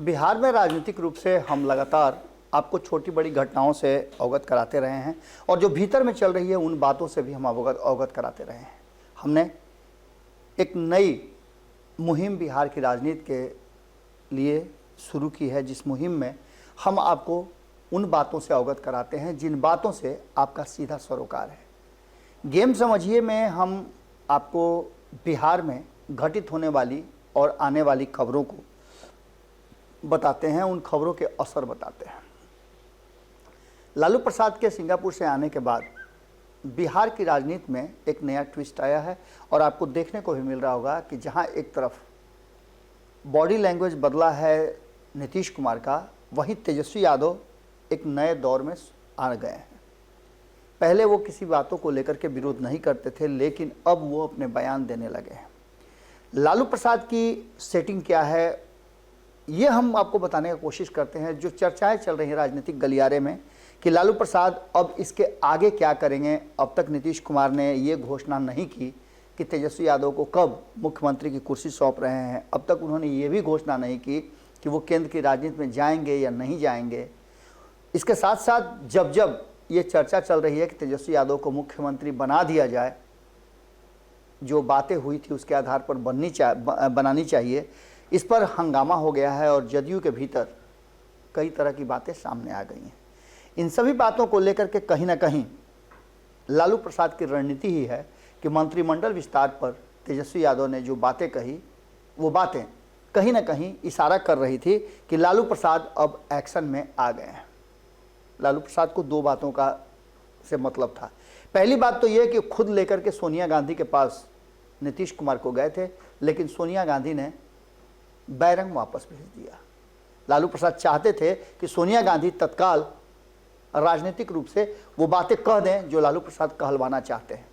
बिहार में राजनीतिक रूप से हम लगातार आपको छोटी बड़ी घटनाओं से अवगत कराते रहे हैं और जो भीतर में चल रही है उन बातों से भी हम अवगत कराते रहे हैं। हमने एक नई मुहिम बिहार की राजनीति के लिए शुरू की है, जिस मुहिम में हम आपको उन बातों से अवगत कराते हैं जिन बातों से आपका सीधा सरोकार है। गेम समझिए में हम आपको बिहार में घटित होने वाली और आने वाली खबरों को बताते हैं, उन खबरों के असर बताते हैं। लालू प्रसाद के सिंगापुर से आने के बाद बिहार की राजनीति में एक नया ट्विस्ट आया है और आपको देखने को भी मिल रहा होगा कि जहां एक तरफ बॉडी लैंग्वेज बदला है नीतीश कुमार का, वहीं तेजस्वी यादव एक नए दौर में आ गए हैं। पहले वो किसी बातों को लेकर के विरोध नहीं करते थे, लेकिन अब वो अपने बयान देने लगे हैं। लालू प्रसाद की सेटिंग क्या है ये हम आपको बताने की कोशिश करते हैं। जो चर्चाएं चल रही हैं राजनीतिक गलियारे में कि लालू प्रसाद अब इसके आगे क्या करेंगे, अब तक नीतीश कुमार ने ये घोषणा नहीं की कि तेजस्वी यादव को कब मुख्यमंत्री की कुर्सी सौंप रहे हैं। अब तक उन्होंने ये भी घोषणा नहीं की कि वो केंद्र की राजनीति में जाएंगे या नहीं जाएंगे। इसके साथ साथ जब जब ये चर्चा चल रही है कि तेजस्वी यादव को मुख्यमंत्री बना दिया जाए, जो बातें हुई थी उसके आधार पर बनानी चाहिए, इस पर हंगामा हो गया है और जदयू के भीतर कई तरह की बातें सामने आ गई हैं। इन सभी बातों को लेकर के कहीं ना कहीं लालू प्रसाद की रणनीति ही है कि मंत्रिमंडल विस्तार पर तेजस्वी यादव ने जो बातें कही, वो बातें कहीं ना कहीं इशारा कर रही थी कि लालू प्रसाद अब एक्शन में आ गए हैं। लालू प्रसाद को दो बातों का से मतलब था। पहली बात तो यह कि खुद लेकर के सोनिया गांधी के पास नीतीश कुमार को गए थे, लेकिन सोनिया गांधी ने बैरंग वापस भेज दिया। लालू प्रसाद चाहते थे कि सोनिया गांधी तत्काल राजनीतिक रूप से वो बातें कह दें जो लालू प्रसाद कहलवाना चाहते हैं,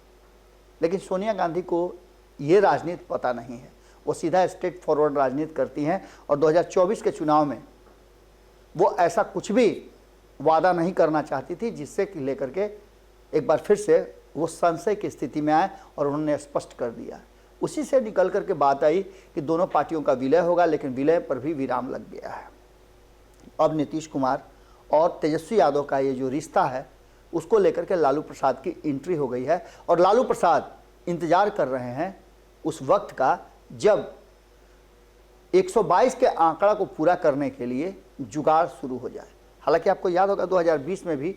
लेकिन सोनिया गांधी को ये राजनीति पता नहीं है। वो सीधा स्ट्रेट फॉरवर्ड राजनीति करती हैं और 2024 के चुनाव में वो ऐसा कुछ भी वादा नहीं करना चाहती थी जिससे कि लेकर के एक बार फिर से वो संशय की स्थिति में आए, और उन्होंने स्पष्ट कर दिया। उसी से निकल करके बात आई कि दोनों पार्टियों का विलय होगा, लेकिन विलय पर भी विराम लग गया है। अब नीतीश कुमार और तेजस्वी यादव का ये जो रिश्ता है उसको लेकर के लालू प्रसाद की एंट्री हो गई है और लालू प्रसाद इंतजार कर रहे हैं उस वक्त का जब 122 के आंकड़ा को पूरा करने के लिए जुगाड़ शुरू हो जाए। हालांकि आपको याद होगा 2020 में भी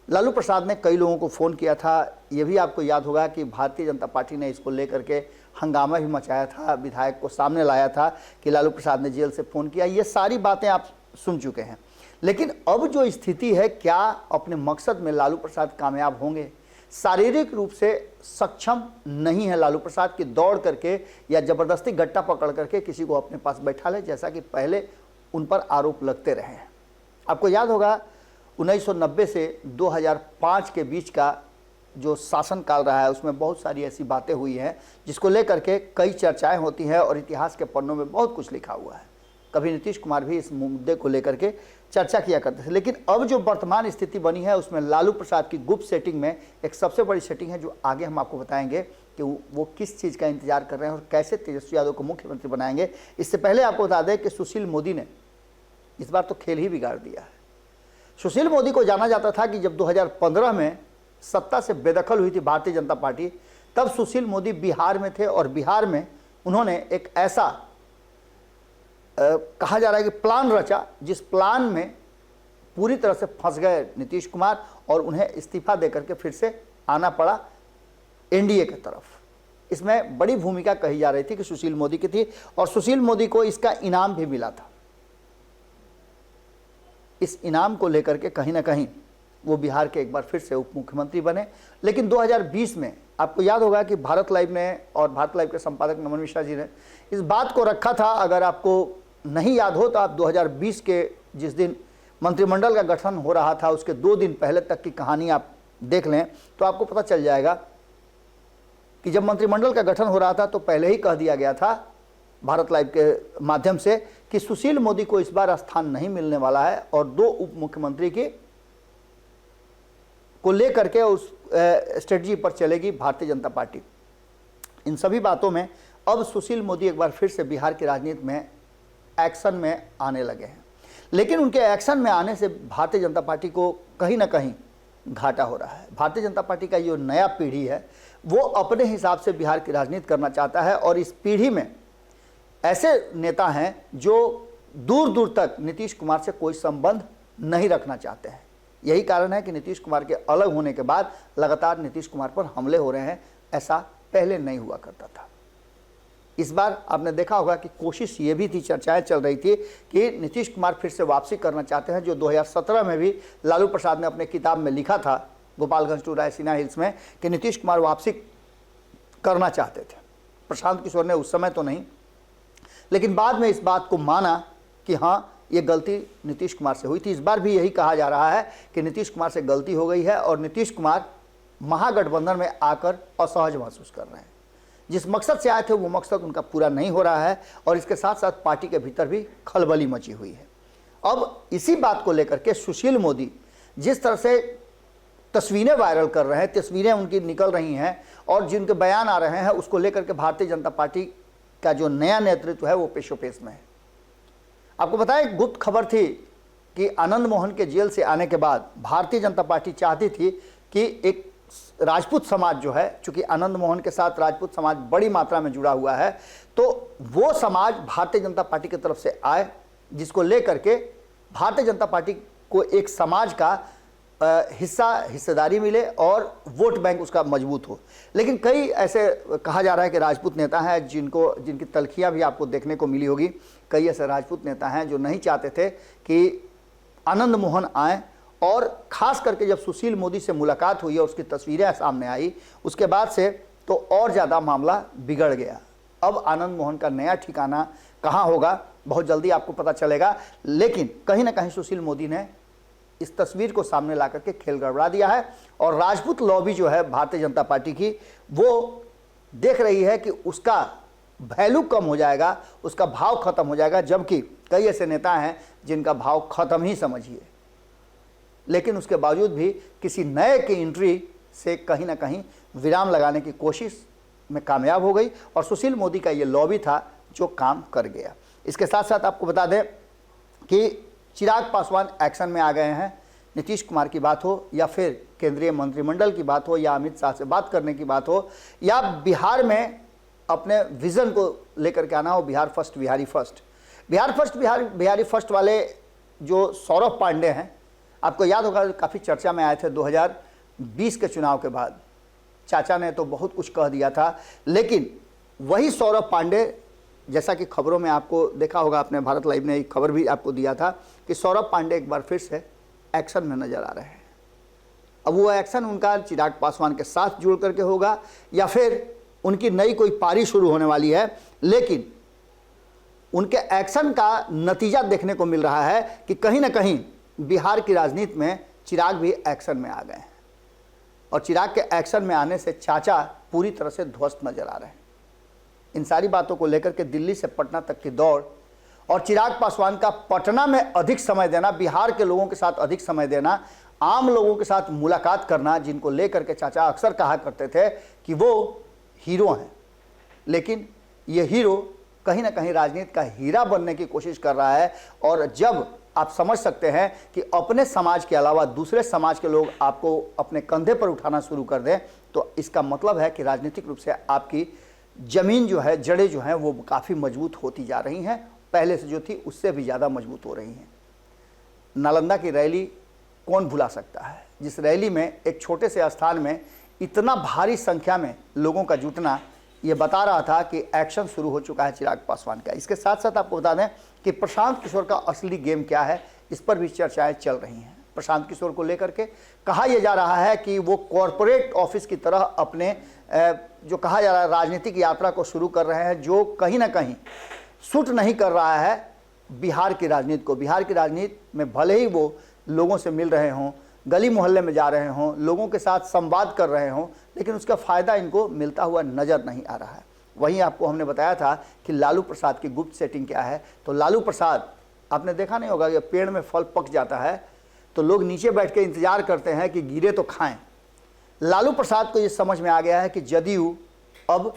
लालू प्रसाद ने कई लोगों को फ़ोन किया था। ये भी आपको याद होगा कि भारतीय जनता पार्टी ने इसको लेकर के हंगामा भी मचाया था, विधायक को सामने लाया था कि लालू प्रसाद ने जेल से फ़ोन किया। ये सारी बातें आप सुन चुके हैं। लेकिन अब जो स्थिति है, क्या अपने मकसद में लालू प्रसाद कामयाब होंगे? शारीरिक रूप से सक्षम नहीं है लालू प्रसाद की दौड़ करके या ज़बरदस्ती गट्टा पकड़ करके किसी को अपने पास बैठा ले, जैसा कि पहले उन पर आरोप लगते रहे हैं। आपको याद होगा 1990 से 2005 के बीच का जो शासनकाल रहा है उसमें बहुत सारी ऐसी बातें हुई हैं जिसको लेकर के कई चर्चाएं होती हैं और इतिहास के पन्नों में बहुत कुछ लिखा हुआ है। कभी नीतीश कुमार भी इस मुद्दे को लेकर के चर्चा किया करते थे। लेकिन अब जो वर्तमान स्थिति बनी है उसमें लालू प्रसाद की गुप्त सेटिंग में एक सबसे बड़ी सेटिंग है, जो आगे हम आपको बताएंगे कि वो किस चीज़ का इंतजार कर रहे हैं और कैसे तेजस्वी यादव को मुख्यमंत्री बनाएंगे। इससे पहले आपको बता दें कि सुशील मोदी ने इस बार तो खेल ही बिगाड़ दिया है। सुशील मोदी को जाना जाता था कि जब 2015 में सत्ता से बेदखल हुई थी भारतीय जनता पार्टी, तब सुशील मोदी बिहार में थे और बिहार में उन्होंने एक ऐसा कहा जा रहा है कि प्लान रचा, जिस प्लान में पूरी तरह से फंस गए नीतीश कुमार और उन्हें इस्तीफा देकर के फिर से आना पड़ा एनडीए की तरफ। इसमें बड़ी भूमिका कही जा रही थी कि सुशील मोदी की थी और सुशील मोदी को इसका इनाम भी मिला था। इस इनाम को लेकर के कहीं ना कहीं वो बिहार के एक बार फिर से उप मुख्यमंत्री बने। लेकिन 2020 में आपको याद होगा कि भारत लाइव ने और भारत लाइव के संपादक नमन मिश्रा जी ने इस बात को रखा था। अगर आपको नहीं याद हो तो आप 2020 के जिस दिन मंत्रिमंडल का गठन हो रहा था उसके 2 दिन पहले तक की कहानी आप देख लें तो आपको पता चल जाएगा कि जब मंत्रिमंडल का गठन हो रहा था तो पहले ही कह दिया गया था भारत लाइव के माध्यम से कि सुशील मोदी को इस बार स्थान नहीं मिलने वाला है और 2 उप मुख्यमंत्री की को लेकर के उस स्ट्रेटजी पर चलेगी भारतीय जनता पार्टी। इन सभी बातों में अब सुशील मोदी एक बार फिर से बिहार की राजनीति में एक्शन में आने लगे हैं। लेकिन उनके एक्शन में आने से भारतीय जनता पार्टी को कहीं ना कहीं घाटा हो रहा है। भारतीय जनता पार्टी का जो नया पीढ़ी है वो अपने हिसाब से बिहार की राजनीति करना चाहता है, और इस पीढ़ी में ऐसे नेता हैं जो दूर दूर तक नीतीश कुमार से कोई संबंध नहीं रखना चाहते हैं। यही कारण है कि नीतीश कुमार के अलग होने के बाद लगातार नीतीश कुमार पर हमले हो रहे हैं। ऐसा पहले नहीं हुआ करता था। इस बार आपने देखा होगा कि कोशिश ये भी थी, चर्चाएं चल रही थी कि नीतीश कुमार फिर से वापसी करना चाहते हैं, जो 2017 में भी लालू प्रसाद ने अपने किताब में लिखा था, गोपालगंज टू रायसीना हिल्स में, कि नीतीश कुमार वापसी करना चाहते थे। प्रशांत किशोर ने उस समय तो नहीं, लेकिन बाद में इस बात को माना कि हाँ, ये गलती नीतीश कुमार से हुई थी। इस बार भी यही कहा जा रहा है कि नीतीश कुमार से गलती हो गई है और नीतीश कुमार महागठबंधन में आकर असहज महसूस कर रहे हैं। जिस मकसद से आए थे वो मकसद उनका पूरा नहीं हो रहा है, और इसके साथ साथ पार्टी के भीतर भी खलबली मची हुई है। अब इसी बात को लेकर के सुशील मोदी जिस तरह से तस्वीरें वायरल कर रहे हैं, तस्वीरें उनकी निकल रही हैं और जिनके बयान आ रहे हैं, उसको लेकर के भारतीय जनता पार्टी का जो नया नेतृत्व है वो पेशोपेश में है। आपको बताएं, गुप्त खबर थी कि आनंद मोहन के जेल से आने के बाद भारतीय जनता पार्टी चाहती थी कि एक राजपूत समाज जो है, चूंकि आनंद मोहन के साथ राजपूत समाज बड़ी मात्रा में जुड़ा हुआ है, तो वो समाज भारतीय जनता पार्टी की तरफ से आए, जिसको लेकर के भारतीय जनता पार्टी को एक समाज का हिस्सेदारी मिले और वोट बैंक उसका मजबूत हो। लेकिन कई ऐसे कहा जा रहा है कि राजपूत नेता हैं जिनकी तलखियां भी आपको देखने को मिली होगी। कई ऐसे राजपूत नेता हैं जो नहीं चाहते थे कि आनंद मोहन आए, और ख़ास करके जब सुशील मोदी से मुलाकात हुई और उसकी तस्वीरें सामने आई, उसके बाद से तो और ज़्यादा मामला बिगड़ गया। अब आनंद मोहन का नया ठिकाना कहाँ होगा बहुत जल्दी आपको पता चलेगा। लेकिन कहीं ना कहीं सुशील मोदी ने इस तस्वीर को सामने ला करके खेल गड़बड़ा दिया है, और राजपूत लॉबी जो है भारतीय जनता पार्टी की, वो देख रही है कि उसका वैल्यू कम हो जाएगा, उसका भाव खत्म हो जाएगा, जबकि कई ऐसे नेता हैं जिनका भाव खत्म ही समझिए। लेकिन उसके बावजूद भी किसी नए की एंट्री से कहीं ना कहीं विराम लगाने की कोशिश में कामयाब हो गई, और सुशील मोदी का ये लॉबी था जो काम कर गया। इसके साथ साथ आपको बता दें कि चिराग पासवान एक्शन में आ गए हैं। नीतीश कुमार की बात हो या फिर केंद्रीय मंत्रिमंडल की बात हो या अमित शाह से बात करने की बात हो या बिहार में अपने विजन को लेकर के आना हो, Bihar first Bihari first, Bihari first वाले जो सौरभ पांडे हैं, आपको याद होगा काफ़ी चर्चा में आए थे 2020 के चुनाव के बाद। चाचा ने तो बहुत कुछ कह दिया था, लेकिन वही सौरभ पांडे, जैसा कि खबरों में आपको देखा होगा, आपने भारत लाइव ने एक खबर भी आपको दिया था कि सौरभ पांडे एक बार फिर से एक्शन में नजर आ रहे हैं। अब वो एक्शन उनका चिराग पासवान के साथ जुड़ करके होगा या फिर उनकी नई कोई पारी शुरू होने वाली है, लेकिन उनके एक्शन का नतीजा देखने को मिल रहा है कि कहीं ना कहीं बिहार की राजनीति में चिराग भी एक्शन में आ गए हैं, और चिराग के एक्शन में आने से चाचा पूरी तरह से ध्वस्त नजर आ रहे हैं। इन सारी बातों को लेकर के दिल्ली से पटना तक की दौड़, और चिराग पासवान का पटना में अधिक समय देना, बिहार के लोगों के साथ अधिक समय देना, आम लोगों के साथ मुलाकात करना, जिनको लेकर के चाचा अक्सर कहा करते थे कि वो हीरो हैं, लेकिन ये हीरो कहीं ना कहीं राजनीति का हीरा बनने की कोशिश कर रहा है। और जब आप समझ सकते हैं कि अपने समाज के अलावा दूसरे समाज के लोग आपको अपने कंधे पर उठाना शुरू कर दें, तो इसका मतलब है कि राजनीतिक रूप से आपकी जमीन जो है, जड़ें जो हैं, वो काफ़ी मजबूत होती जा रही हैं, पहले से जो थी उससे भी ज़्यादा मजबूत हो रही हैं। नालंदा की रैली कौन भुला सकता है, जिस रैली में एक छोटे से स्थान में इतना भारी संख्या में लोगों का जुटना, ये बता रहा था कि एक्शन शुरू हो चुका है चिराग पासवान का। इसके साथ साथ आपको बता दें कि प्रशांत किशोर का असली गेम क्या है, इस पर भी चर्चाएं चल रही हैं। प्रशांत किशोर को लेकर के कहा यह जा रहा है कि वो कॉरपोरेट ऑफिस की तरह अपने जो कहा जा रहा है राजनीतिक यात्रा को शुरू कर रहे हैं, जो कहीं ना कहीं सूट नहीं कर रहा है बिहार की राजनीति को। बिहार की राजनीति में भले ही वो लोगों से मिल रहे हों, गली मोहल्ले में जा रहे हों, लोगों के साथ संवाद कर रहे हों, लेकिन उसका फ़ायदा इनको मिलता हुआ नज़र नहीं आ रहा है। वहीं आपको हमने बताया था कि लालू प्रसाद की गुप्त सेटिंग क्या है। तो लालू प्रसाद, आपने देखा नहीं होगा कि पेड़ में फल पक जाता है तो लोग नीचे बैठ के इंतजार करते हैं कि गिरे तो खाएं। लालू प्रसाद को ये समझ में आ गया है कि जदयू अब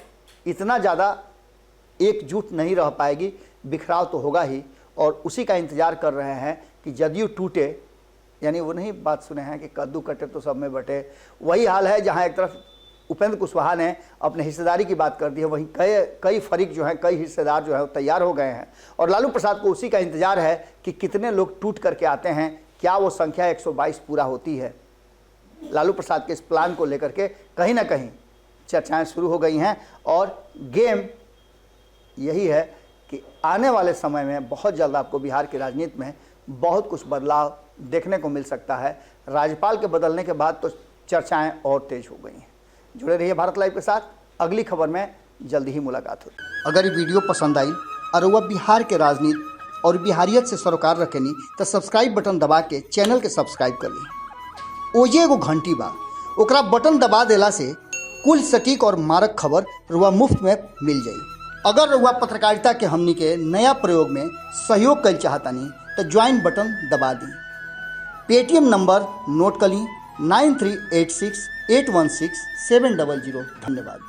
इतना ज़्यादा एकजुट नहीं रह पाएगी, बिखराव तो होगा ही, और उसी का इंतजार कर रहे हैं कि जदयू टूटे। यानी वो नहीं बात सुने हैं कि कद्दू कटे तो सब में बटे। वही हाल है जहां एक तरफ उपेंद्र कुशवाहा ने अपने हिस्सेदारी की बात कर दी है, वहीं कई फरीक जो हैं, कई हिस्सेदार जो हैं वो तैयार हो गए हैं, और लालू प्रसाद को उसी का इंतजार है कि कितने लोग टूट करके आते हैं, क्या वो संख्या 122 पूरा होती है। लालू प्रसाद के इस प्लान को लेकर के कहीं ना कहीं चर्चाएं शुरू हो गई हैं, और गेम यही है कि आने वाले समय में बहुत जल्द आपको बिहार की राजनीति में बहुत कुछ बदलाव देखने को मिल सकता है। राज्यपाल के बदलने के बाद तो चर्चाएं और तेज हो गई हैं। जुड़े रहिए भारत लाइव के साथ, अगली खबर में जल्दी ही मुलाकात होगी। अगर ये वीडियो पसंद आई और वह बिहार के राजनीति और बिहारियत से सरोकार रखेनी तो सब्सक्राइब बटन दबा के चैनल के सब्सक्राइब कर ली। ओजे एगो घंटी बा, ओकरा बटन दबा देला से कुल सटीक और मारक खबर रुआ मुफ्त में मिल जाई। अगर रुआ पत्रकारिता के हमनी के नया प्रयोग में सहयोग कर चाहतानी तो ज्वाइन बटन दबा दी। पेटीएम नंबर नोट कर ली 9386816700। धन्यवाद।